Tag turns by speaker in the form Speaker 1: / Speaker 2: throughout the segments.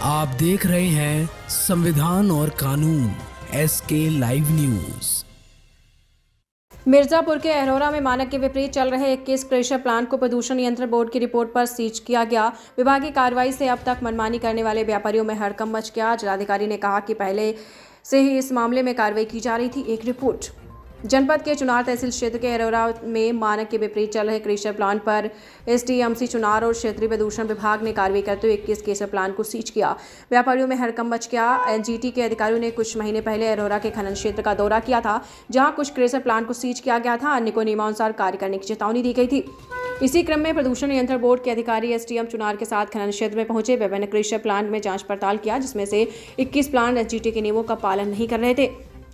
Speaker 1: आप देख रहे हैं संविधान और कानून SK लाइव न्यूज।
Speaker 2: मिर्जापुर के अरोरा में मानक के विपरीत चल रहे 21 क्रेशर प्लांट को प्रदूषण नियंत्रण बोर्ड की रिपोर्ट पर सीज किया गया। विभागीय कार्रवाई से अब तक मनमानी करने वाले व्यापारियों में हड़कंप मच गया। जिलाधिकारी ने कहा कि पहले से ही इस मामले में कार्रवाई की जा रही थी। एक रिपोर्ट। जनपद के चुनार तहसील क्षेत्र के अरोरा में मानक के विपरीत चल रहे क्रेशर प्लांट पर SDMC चुनार और क्षेत्रीय प्रदूषण विभाग ने कार्रवाई करते हुए 21 क्रेशर प्लांट को सीज किया। व्यापारियों में हड़कंप मच गया। NGT के अधिकारियों ने कुछ महीने पहले अरोरा के खनन क्षेत्र का दौरा किया था, जहां कुछ क्रेशर प्लांट को सीज किया गया था। अन्य को नियमानुसार कार्य करने की चेतावनी दी गई थी। इसी क्रम में प्रदूषण नियंत्रण बोर्ड के अधिकारी SDM चुनार के साथ खनन क्षेत्र में पहुंचे। विभिन्न क्रेशर प्लांट में जांच पड़ताल किया, जिसमें से 21 प्लांट NGT के नियमों का पालन नहीं कर रहे थे।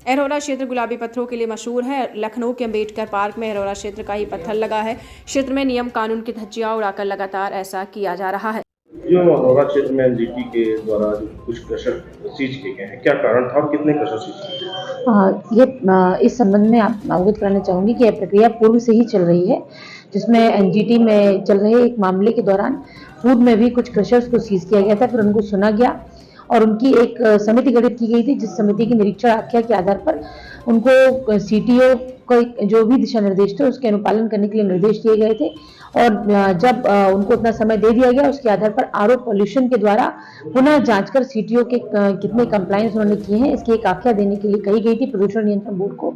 Speaker 2: अरोरा क्षेत्र गुलाबी पत्थरों के लिए मशहूर है। लखनऊ के अम्बेडकर पार्क में अरोरा क्षेत्र का ही पत्थर लगा है। क्षेत्र में नियम कानून की धज्जियां उड़ाकर लगातार ऐसा किया जा रहा है।
Speaker 3: जो अरोरा क्षेत्र में NGT के द्वारा जो कुछ क्रशर सीज किए गए हैं, क्या कारण था और कितने क्रशर सीज किए गए?
Speaker 4: इस संबंध में आप अवगत कराना चाहूँगी कि यह प्रक्रिया पूर्व से ही चल रही है, जिसमें NGT में चल रहे एक मामले के दौरान पूर्व में भी कुछ क्रशर्स को सीज किया गया था। फिर उनको सुना गया और उनकी एक समिति गठित की गई थी, जिस समिति की निरीक्षण आख्या के आधार पर उनको CTO को जो भी दिशा निर्देश थे उसके अनुपालन करने के लिए निर्देश दिए गए थे। और जब उनको उतना समय दे दिया गया, उसके आधार पर RO पॉल्यूशन के द्वारा पुनः जांच कर CTO के कितने कंप्लायंस उन्होंने किए हैं, इसकी एक आख्या देने के लिए कही गई थी प्रदूषण नियंत्रण बोर्ड को,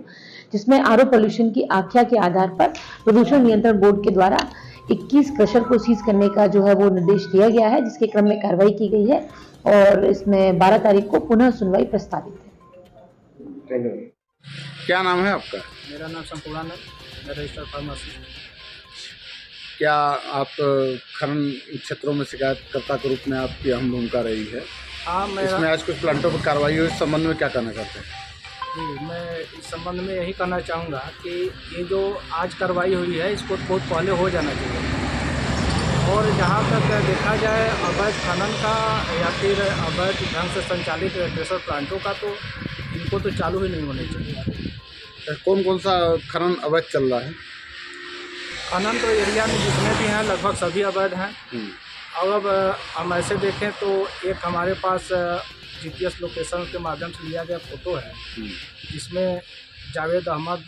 Speaker 4: जिसमें RO पॉल्यूशन की आख्या के आधार पर प्रदूषण नियंत्रण बोर्ड के द्वारा 21 क्रशर को सीज करने का जो है वो निर्देश दिया गया है, जिसके क्रम में कार्रवाई की गई है और इसमें 12 तारीख को पुनः सुनवाई प्रस्तावित है।
Speaker 5: क्या नाम है आपका?
Speaker 6: मेरा नाम संपूर्णानंद, मैं रजिस्टर फार्मेसी।
Speaker 5: क्या आप खनन क्षेत्रों में शिकायतकर्ता के रूप में आपकी अहम भूमिका रही है?
Speaker 6: हाँ,
Speaker 5: इसमें आज कुछ प्लांटों पर कार्रवाई हुई, इस संबंध में क्या कहना चाहते हैं?
Speaker 6: जी, मैं इस संबंध में यही कहना चाहूँगा कि ये जो आज कार्रवाई हुई है, इसको बहुत पहले हो जाना चाहिए। और जहाँ तक देखा जाए अवैध खनन का या फिर अवैध ढंग से संचालित क्रेशर प्लांटों का, तो इनको तो चालू ही नहीं होने चाहिए।
Speaker 5: कौन कौन सा खनन अवैध चल रहा है?
Speaker 6: खनन तो एरिया में जितने भी हैं लगभग सभी अवैध हैं। और अब हम ऐसे देखें तो एक हमारे पास GPS लोकेशन के माध्यम से लिया गया फ़ोटो है, जिसमें जावेद अहमद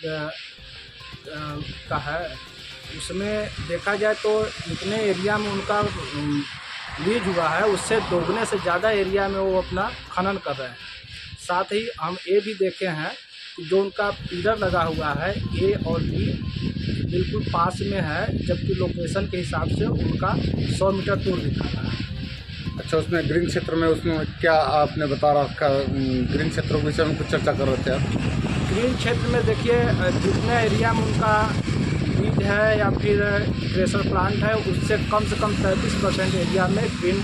Speaker 6: का है। उसमें देखा जाए तो जितने एरिया में उनका लीज हुआ है, उससे दोगुने से ज़्यादा एरिया में वो अपना खनन कर रहे हैं। साथ ही हम ये भी देखे हैं कि जो उनका पिलर लगा हुआ है A और B बिल्कुल पास में है, जबकि लोकेशन के हिसाब से उनका 100 मीटर दूर दिखा रहा है।
Speaker 5: अच्छा, उसमें ग्रीन क्षेत्र में उसमें क्या आपने बता रखा, ग्रीन क्षेत्रों के विषय में कुछ चर्चा कर रहे थे आप?
Speaker 6: ग्रीन क्षेत्र में देखिए, जितने एरिया में उनका लीज है या फिर क्रेशर प्लांट है, उससे कम से कम 33% एरिया में ग्रीन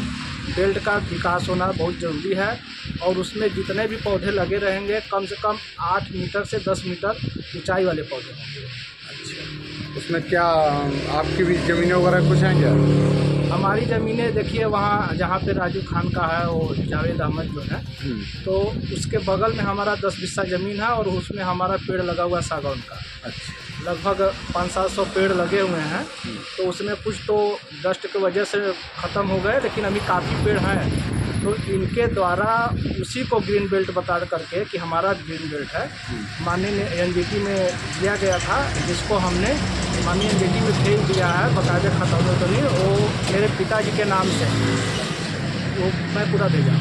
Speaker 6: बेल्ट का विकास होना बहुत ज़रूरी है। और उसमें जितने भी पौधे लगे रहेंगे, कम से कम 8 मीटर से 10 मीटर ऊंचाई वाले पौधे होंगे।
Speaker 5: अच्छा, उसमें क्या आपकी भी ज़मीनें वगैरह कुछ हैं क्या?
Speaker 6: हमारी ज़मीनें देखिए, वहाँ जहाँ पे राजू खान का है, वो जावेद अहमद जो है, तो उसके बगल में हमारा 10 बिस्सा ज़मीन है और उसमें हमारा पेड़ लगा हुआ सागौन का।
Speaker 5: अच्छा,
Speaker 6: लगभग 500-700 पेड़ लगे हुए हैं। तो उसमें कुछ तो डस्ट की वजह से ख़त्म हो गए, लेकिन अभी काफ़ी पेड़ हैं। तो इनके द्वारा उसी को ग्रीन बेल्ट बता करके कि हमारा ग्रीन बेल्ट है, माननीय NGT में दिया गया था, जिसको हमने माननीय NGT में भेज दिया है बकायदे खतौनी तो नहीं, वो मेरे पिताजी के नाम से वो मैं पूरा भेजा।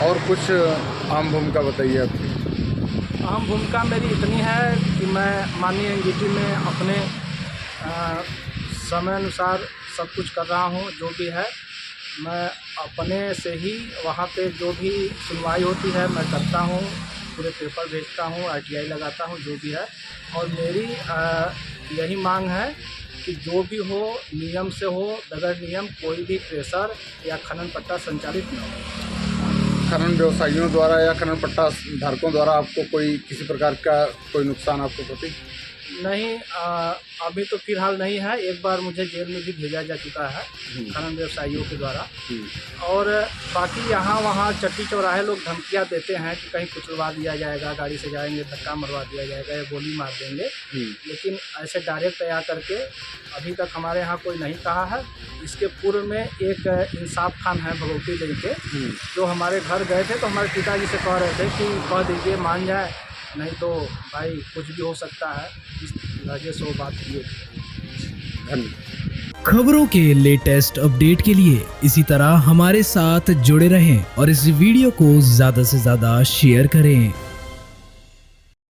Speaker 5: और कुछ आम भूमिका बताइए आपकी।
Speaker 6: अहम भूमिका मेरी इतनी है कि मैं माननीय NGT में अपने समय अनुसार सब कुछ कर रहा हूँ। जो भी है मैं अपने से ही वहाँ पे जो भी सुनवाई होती है मैं करता हूँ, पूरे पेपर भेजता हूँ, RTI लगाता हूँ, जो भी है। और मेरी यही मांग है कि जो भी हो नियम से हो, बगैर नियम कोई भी क्रेशर या खनन पट्टा संचालित न हो।
Speaker 5: खनन व्यवसायियों द्वारा या खनन पट्टा धारकों द्वारा आपको कोई किसी प्रकार का कोई नुकसान आपको प्रति?
Speaker 6: नहीं, अभी तो फिलहाल नहीं है। एक बार मुझे जेल में भी भेजा जा चुका है खनन व्यवसायियों के द्वारा। और बाकी यहाँ वहाँ चट्टी चौराहे लोग धमकियाँ देते हैं कि कहीं कुचलवा दिया जाएगा, गाड़ी से जाएंगे धक्का मरवा दिया जाएगा या गोली मार देंगे। लेकिन ऐसे डायरेक्ट आया करके अभी तक हमारे यहाँ कोई नहीं कहा है। इसके पूर्व में एक इंसाफ खान है भगवती देवी के, जो हमारे घर गए थे तो हमारे पिताजी से कह रहे थे कि कह दीजिए मान जाए, नहीं तो भाई कुछ भी हो सकता है। इस वजह से वो बात किए थे।
Speaker 1: खबरों के लेटेस्ट अपडेट के लिए इसी तरह हमारे साथ जुड़े रहें और इस वीडियो को ज़्यादा से ज़्यादा शेयर करें।